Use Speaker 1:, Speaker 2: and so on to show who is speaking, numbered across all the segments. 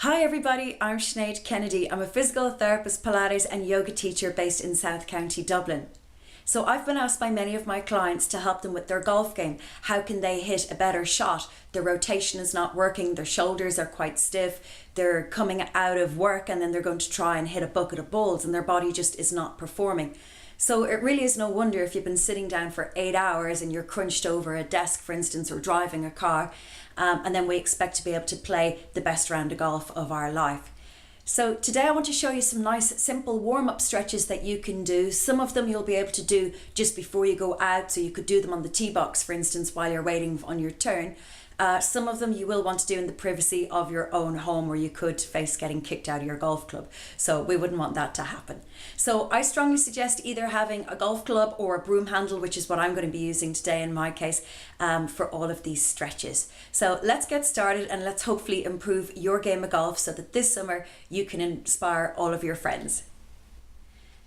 Speaker 1: Hi everybody, I'm Sinead Kennedy. I'm a physical therapist, Pilates and yoga teacher based in South County, Dublin. So I've been asked by many of my clients to help them with their golf game. How can they hit a better shot? Their rotation is not working, their shoulders are quite stiff, they're coming out of work and then they're going to try and hit a bucket of balls and their body just is not performing. So it really is no wonder if you've been sitting down for 8 hours and you're crunched over a desk, for instance, or driving a car, and then we expect to be able to play the best round of golf of our life. So today I want to show you some nice simple warm-up stretches that you can do. Some of them you'll be able to do just before you go out, so you could do them on the tee box, for instance, while you're waiting on your turn. Some of them you will want to do in the privacy of your own home, where you could face getting kicked out of your golf club. So we wouldn't want that to happen. So I strongly suggest either having a golf club or a broom handle, which is what I'm going to be using today in my case, for all of these stretches. So let's get started and let's hopefully improve your game of golf so that this summer you can inspire all of your friends.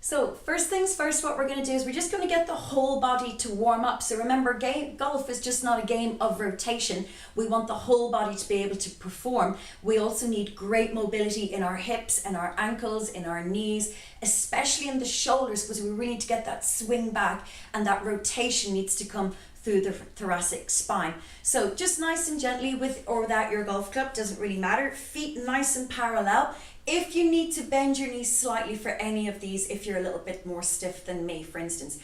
Speaker 1: So first things first, what we're going to do is we're just going to get the whole body to warm up. So remember, golf is just not a game of rotation. We want the whole body to be able to perform. We also need great mobility in our hips and our ankles, in our knees, especially in the shoulders, because we really need to get that swing back, and that rotation needs to come through the thoracic spine. So just nice and gently, with or without your golf club, doesn't really matter. Feet nice and parallel. If you need to bend your knees slightly for any of these, if you're a little bit more stiff than me, for instance.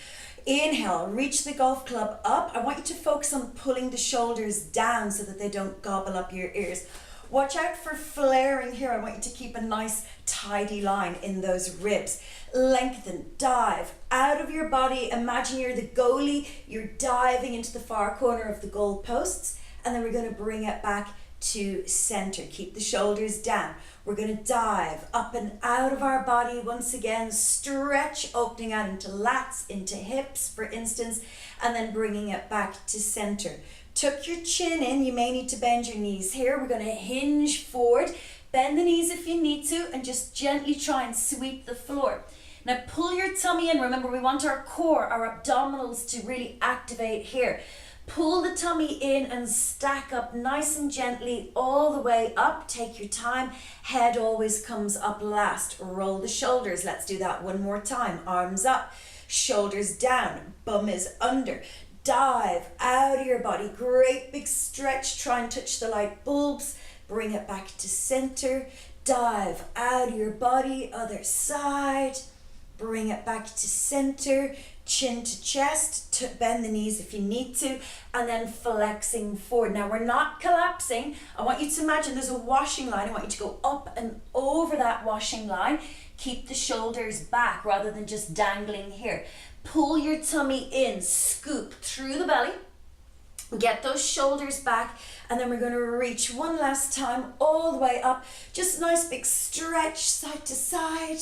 Speaker 1: Inhale, reach the golf club up. I want you to focus on pulling the shoulders down so that they don't gobble up your ears. Watch out for flaring here. I want you to keep a nice tidy line in those ribs. Lengthen, dive out of your body. Imagine you're the goalie. You're diving into the far corner of the goal posts, and then we're going to bring it back to center. Keep the shoulders down. We're going to dive up and out of our body once again. Stretch, opening out into lats, into hips, for instance, and then bringing it back to center. Tuck your chin in. You may need to bend your knees here. We're going to hinge forward. Bend the knees if you need to, and just gently try and sweep the floor. Now pull your tummy in. Remember, we want our core, our abdominals to really activate here. Pull the tummy in and stack up nice and gently all the way up. Take your time. Head always comes up last. Roll the shoulders. Let's do that one more time. Arms up, shoulders down, bum is under. Dive out of your body. Great big stretch. Try and touch the light bulbs. Bring it back to center. Dive out of your body. Other side. Bring it back to center. Chin to chest, to bend the knees if you need to, and then flexing forward. Now we're not collapsing. I want you to imagine there's a washing line. I want you to go up and over that washing line. Keep the shoulders back rather than just dangling here. Pull your tummy in, scoop through the belly. Get those shoulders back, and then we're going to reach one last time all the way up. Just a nice big stretch, side to side.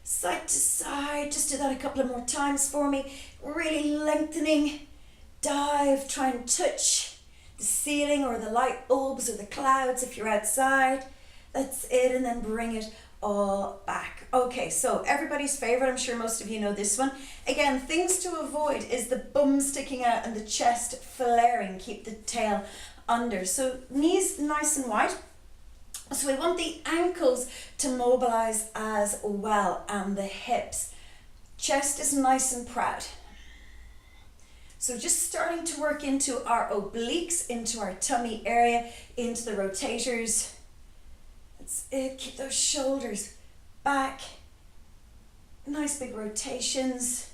Speaker 1: Side to side. Just do that a couple of more times for me. Really lengthening. Dive, try and touch the ceiling or the light bulbs or the clouds if you're outside. That's it, and then bring it all back. Okay, so everybody's favorite, I'm sure most of you know this one. Again, things to avoid is the bum sticking out and the chest flaring. Keep the tail under. So knees nice and wide. So we want the ankles to mobilize as well, and the hips. Chest is nice and proud. So just starting to work into our obliques, into our tummy area, into the rotators. That's it. Keep those shoulders back. Nice big rotations.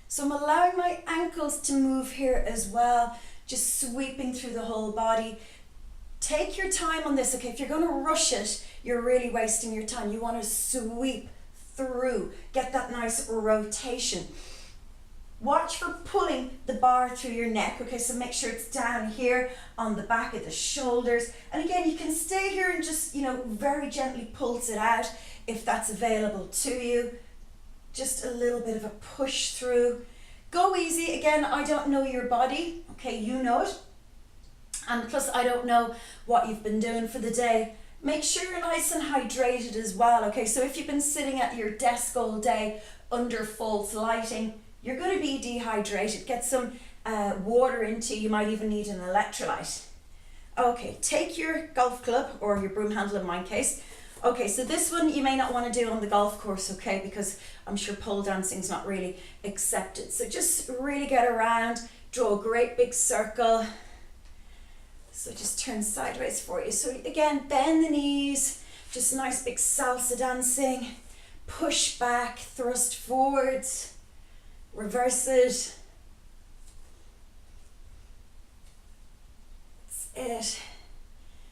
Speaker 1: So I'm allowing my ankles to move here as well, just sweeping through the whole body. Take your time on this, okay? If you're going to rush it, you're really wasting your time. You want to sweep through, get that nice rotation. Watch for pulling the bar through your neck, okay? So make sure it's down here on the back of the shoulders. And again, you can stay here and just, very gently pulse it out if that's available to you. Just a little bit of a push through. Go easy. Again, I don't know your body, okay? You know it. And plus, I don't know what you've been doing for the day. Make sure you're nice and hydrated as well, okay? So if you've been sitting at your desk all day under false lighting, you're going to be dehydrated. Get some water into you. You might even need an electrolyte. Okay, take your golf club or your broom handle in my case. Okay, so this one you may not want to do on the golf course, okay, because I'm sure pole dancing is not really accepted. So just really get around, draw a great big circle. So just turn sideways for you. So again, bend the knees, just nice big salsa dancing. Push back, thrust forwards, reverse it. That's it.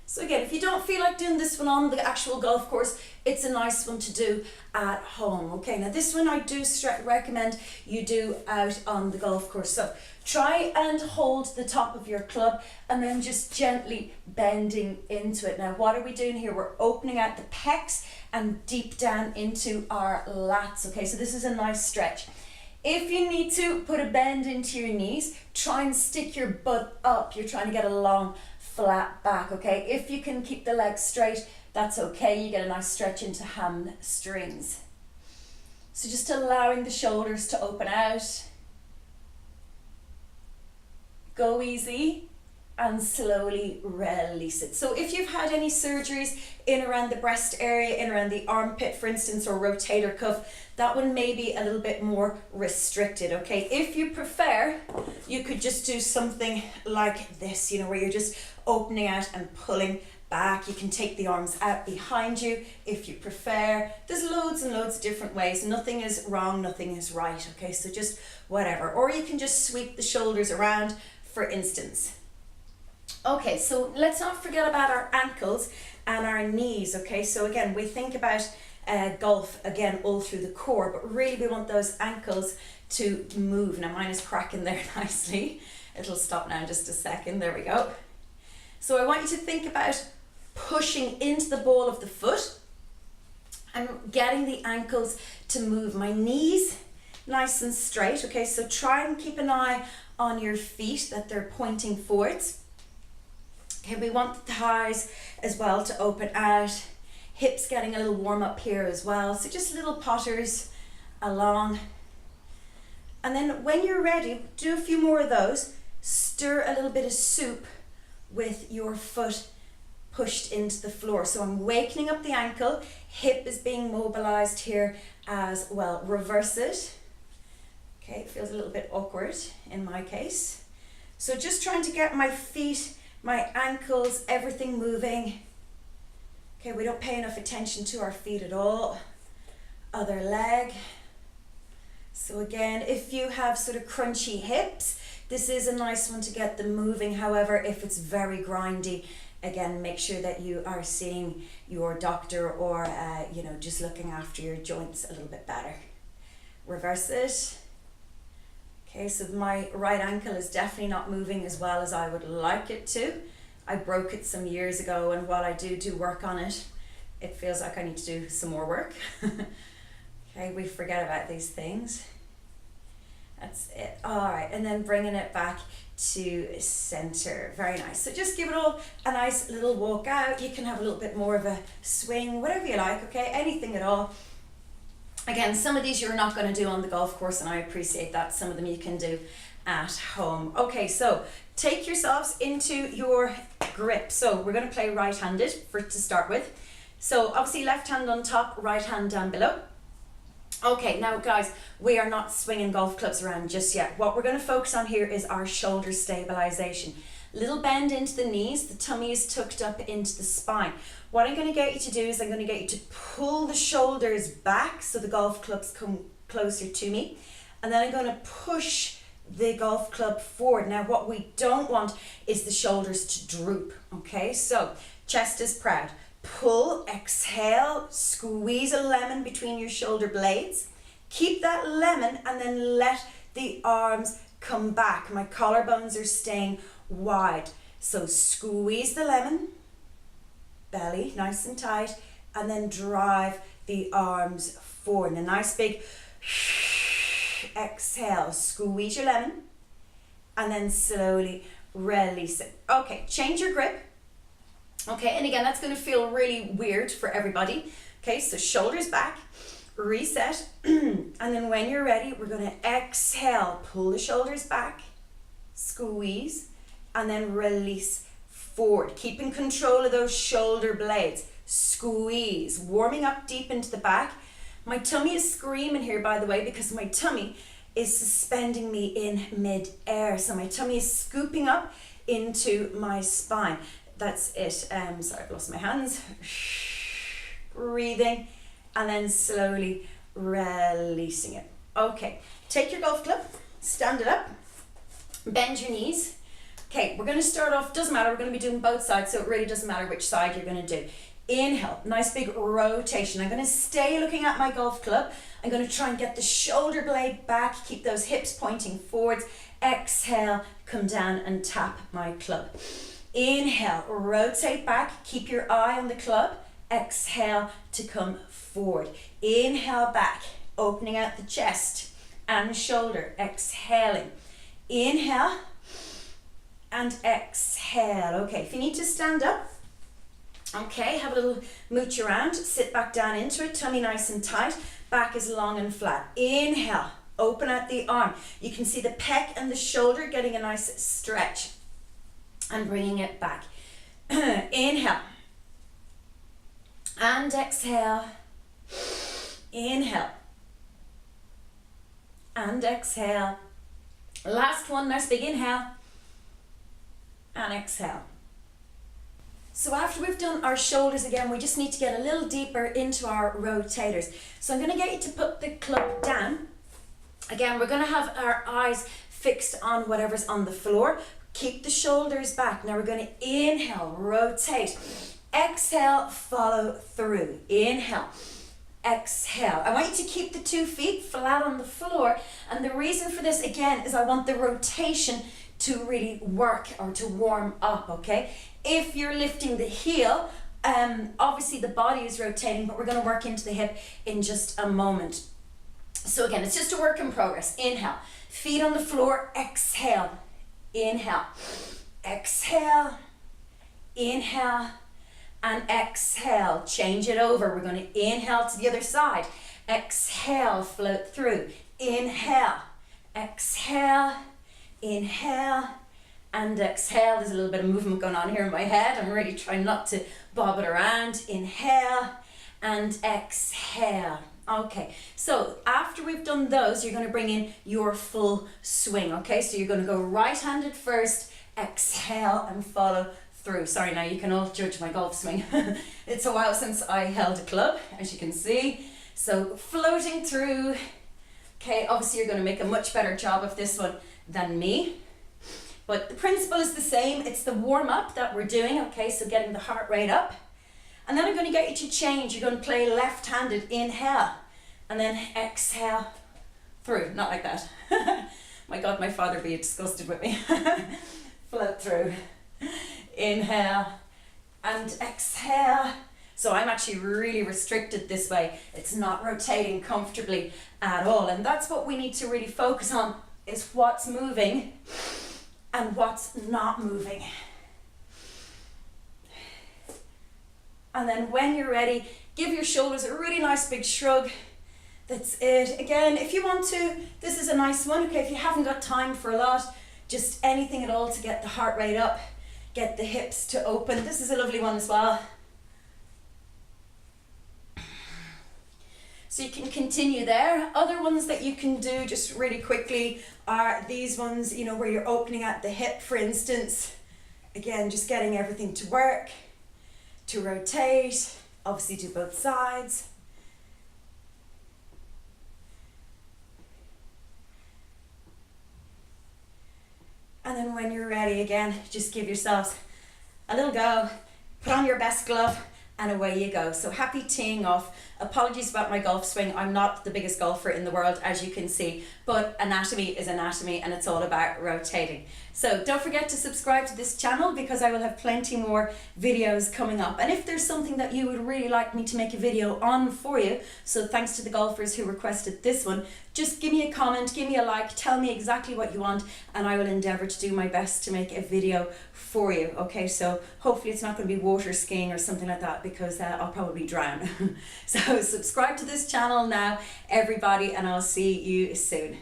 Speaker 1: So again, if you don't feel like doing this one on the actual golf course, it's a nice one to do at home. Okay, now this one I do recommend you do out on the golf course. So try and hold the top of your club and then just gently bending into it. Now what are we doing here? We're opening out the pecs and deep down into our lats. Okay, so this is a nice stretch. If you need to put a bend into your knees, try and stick your butt up. You're trying to get a long flat back, okay? If you can keep the legs straight, that's okay. You get a nice stretch into hamstrings. So just allowing the shoulders to open out. Go easy and slowly release it. So if you've had any surgeries in around the breast area, in around the armpit, for instance, or rotator cuff, that one may be a little bit more restricted, okay? If you prefer, you could just do something like this, you know, where you're just opening out and pulling back. You can take the arms out behind you if you prefer. There's loads and loads of different ways. Nothing is wrong, nothing is right, okay? So just whatever. Or you can just sweep the shoulders around, for instance. Okay, so let's not forget about our ankles and our knees, okay? So again, we think about golf, again, all through the core, but really we want those ankles to move. Now mine is cracking there nicely. It'll stop now in just a second, there we go. So I want you to think about pushing into the ball of the foot and getting the ankles to move. My knees nice and straight, okay? So try and keep an eye on your feet, that they're pointing forwards. Okay, we want the thighs as well to open out. Hips getting a little warm up here as well. So just little potters along. And then when you're ready, do a few more of those. Stir a little bit of soup with your foot pushed into the floor. So I'm wakening up the ankle. Hip is being mobilized here as well. Reverse it. Okay, it feels a little bit awkward in my case. So just trying to get my feet, my ankles, everything moving. Okay, we don't pay enough attention to our feet at all. Other leg. So again, if you have sort of crunchy hips, this is a nice one to get them moving. However, if it's very grindy, again, make sure that you are seeing your doctor or, you know, just looking after your joints a little bit better. Reverse it. Okay, so my right ankle is definitely not moving as well as I would like it to. I broke it some years ago, and while I do work on it, it feels like I need to do some more work. Okay, we forget about these things. That's it. All right, and then bringing it back to center. Very nice. So just give it all a nice little walk out. You can have a little bit more of a swing, whatever you like, okay? Anything at all. Again, some of these you're not going to do on the golf course, and I appreciate that. Some of them you can do at home. Okay, so take yourselves into your grip. So we're going to play right-handed to start with. So obviously left hand on top, right hand down below. Okay, now guys, we are not swinging golf clubs around just yet. What we're going to focus on here is our shoulder stabilization. Little bend into the knees, the tummy is tucked up into the spine. What I'm going to get you to do is I'm going to get you to pull the shoulders back so the golf clubs come closer to me. And then I'm going to push the golf club forward. Now what we don't want is the shoulders to droop, okay? So chest is proud. Pull, exhale, squeeze a lemon between your shoulder blades. Keep that lemon and then let the arms come back. My collarbones are staying wide. So squeeze the lemon, belly nice and tight, and then drive the arms forward. And a nice big exhale, squeeze your lemon, and then slowly release it. Okay, change your grip. Okay, and again, that's going to feel really weird for everybody. Okay, so shoulders back, reset, and then when you're ready, we're going to exhale, pull the shoulders back, squeeze, and then release forward, keeping control of those shoulder blades. Squeeze, warming up deep into the back. My tummy is screaming here, by the way, because my tummy is suspending me in mid-air. So my tummy is scooping up into my spine. That's it. Sorry, I've lost my hands. Breathing and then slowly releasing it. Okay, take your golf club, stand it up, bend your knees. Okay, we're going to start off, doesn't matter, we're going to be doing both sides, so it really doesn't matter which side you're going to do. Inhale, nice big rotation. I'm going to stay looking at my golf club. I'm going to try and get the shoulder blade back, keep those hips pointing forwards. Exhale, come down and tap my club. Inhale, rotate back, keep your eye on the club. Exhale to come forward. Inhale back, opening out the chest and shoulder. Exhaling. Inhale and exhale. Okay, if you need to stand up, okay, have a little mooch around, sit back down into it, tummy nice and tight, back is long and flat. Inhale, open out the arm. You can see the pec and the shoulder getting a nice stretch and bringing it back. Inhale and exhale. Inhale and exhale. Last one, nice big inhale and exhale. So after we've done our shoulders again, we just need to get a little deeper into our rotators. So I'm going to get you to put the club down. Again, we're going to have our eyes fixed on whatever's on the floor. Keep the shoulders back. Now we're going to inhale, rotate. Exhale, follow through. Inhale, exhale. I want you to keep the 2 feet flat on the floor. And the reason for this, again, is I want the rotation to really work or to warm up, okay? If you're lifting the heel, obviously the body is rotating, but we're going to work into the hip in just a moment. So again, it's just a work in progress. Inhale, feet on the floor, exhale. Inhale, exhale, inhale, and exhale. Change it over. We're going to inhale to the other side. Exhale, float through. Inhale, exhale, inhale, and exhale. There's a little bit of movement going on here in my head. I'm really trying not to bob it around. Inhale and exhale. Okay, so after we've done those, you're going to bring in your full swing, okay? So you're going to go right-handed first, exhale and follow through. Sorry, now you can all judge my golf swing. It's a while since I held a club, as you can see. So floating through. Okay, obviously you're going to make a much better job of this one than me. But the principle is the same. It's the warm-up that we're doing, okay? So getting the heart rate up. And then I'm going to get you to change. You're going to play left-handed, inhale, and then exhale through. Not like that. My God, my father would be disgusted with me. Float through. Inhale and exhale. So I'm actually really restricted this way. It's not rotating comfortably at all. And that's what we need to really focus on, is what's moving and what's not moving. And then when you're ready, give your shoulders a really nice big shrug. That's it. Again, if you want to, this is a nice one. Okay, if you haven't got time for a lot, just anything at all to get the heart rate up, get the hips to open. This is a lovely one as well. So you can continue there. Other ones that you can do just really quickly are these ones, you know, where you're opening at the hip, for instance. Again, just getting everything to work, to rotate, obviously do both sides. And then when you're ready again, just give yourselves a little go, put on your best glove, and away you go. So happy teeing off. Apologies about my golf swing. I'm not the biggest golfer in the world, as you can see, but anatomy is anatomy and it's all about rotating. So don't forget to subscribe to this channel, because I will have plenty more videos coming up. And if there's something that you would really like me to make a video on for you, so thanks to the golfers who requested this one, just give me a comment, give me a like, tell me exactly what you want, and I will endeavour to do my best to make a video for you. Okay, so hopefully it's not going to be water skiing or something like that, because I'll probably drown. So subscribe to this channel now, everybody, and I'll see you soon.